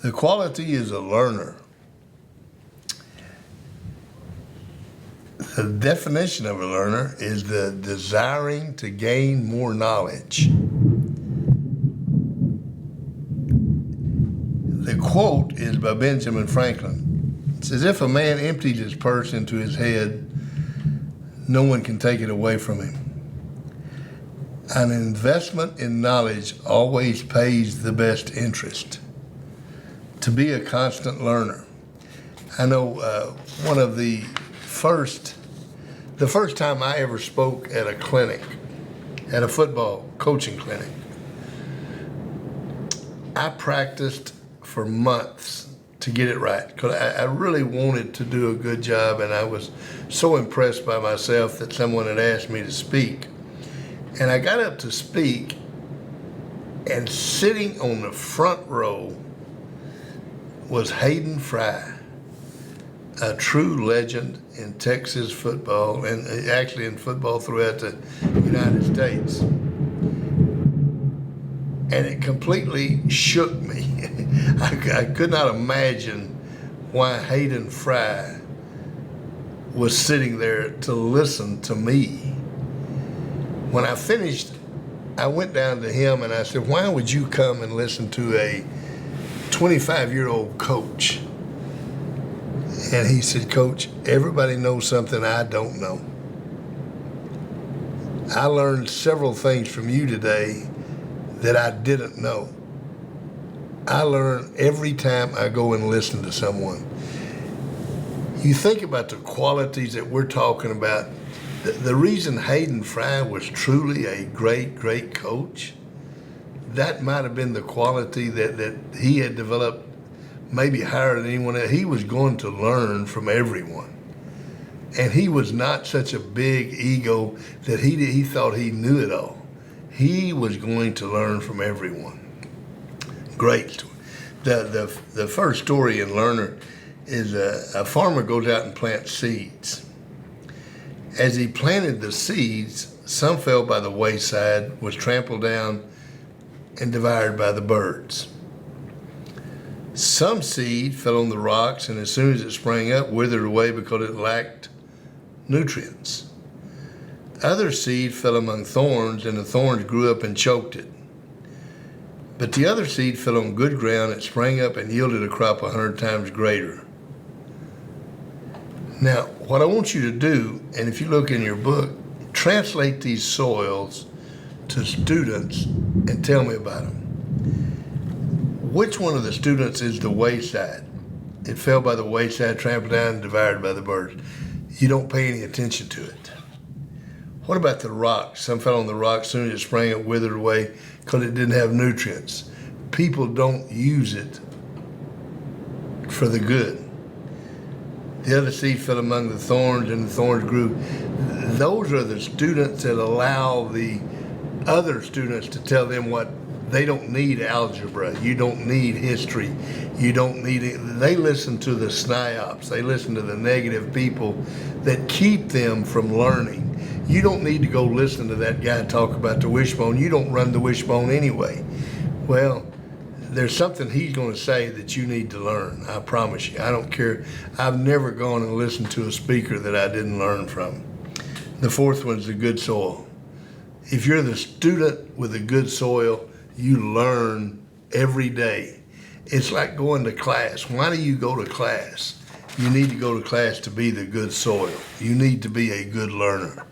The quality is a learner. The definition of a learner is the desiring to gain more knowledge. The quote is by Benjamin Franklin. It says, if a man empties his purse into his head, no one can take it away from him. An investment in knowledge always pays the best interest. To be a constant learner. I know one of the first time I ever spoke at a clinic, at a football coaching clinic, I practiced for months to get it right because I really wanted to do a good job, and I was so impressed by myself that someone had asked me to speak. And I got up to speak, and sitting on the front row was Hayden Fry, a true legend in Texas football, and actually in football throughout the United States. And it completely shook me. I could not imagine why Hayden Fry was sitting there to listen to me. When I finished, I went down to him and I said, why would you come and listen to a 25-year-old coach? And he said, Coach, everybody knows something I don't know. I learned several things from you today that I didn't know. I learn every time I go and listen to someone. You think about the qualities that we're talking about. The reason Hayden Fry was truly a great, great coach, that might have been the quality that he had developed maybe higher than anyone else. He was going to learn from everyone. And he was not such a big ego that he thought he knew it all. He was going to learn from everyone. Great story. The first story in Learner is a farmer goes out and plants seeds. As he planted the seeds, some fell by the wayside, was trampled down, and devoured by the birds. Some seed fell on the rocks, and as soon as it sprang up, withered away because it lacked nutrients. Other seed fell among thorns, and the thorns grew up and choked it. But the other seed fell on good ground, it sprang up and yielded a crop 100 times greater. Now, what I want you to do, and if you look in your book, translate these soils to students and tell me about them. Which one of the students is the wayside? It fell by the wayside, trampled down, and devoured by the birds. You don't pay any attention to it. What about the rocks? Some fell on the rocks, soon as it sprang up, withered away because it didn't have nutrients. People don't use it for the good. The other seed fell among the thorns, and the thorns grew. Those are the students that allow the other students to tell them what they don't need. Algebra, you don't need history, you don't need it. They listen to the SNIOPs, they listen to the negative people that keep them from learning. You don't need to go listen to that guy talk about the wishbone. You don't run the wishbone anyway. Well, there's something he's going to say that you need to learn. I promise you. I don't care. I've never gone and listened to a speaker that I didn't learn from. The fourth one is the good soil. If you're the student with a good soil, you learn every day. It's like going to class. Why do you go to class? You need to go to class to be the good soil. You need to be a good learner.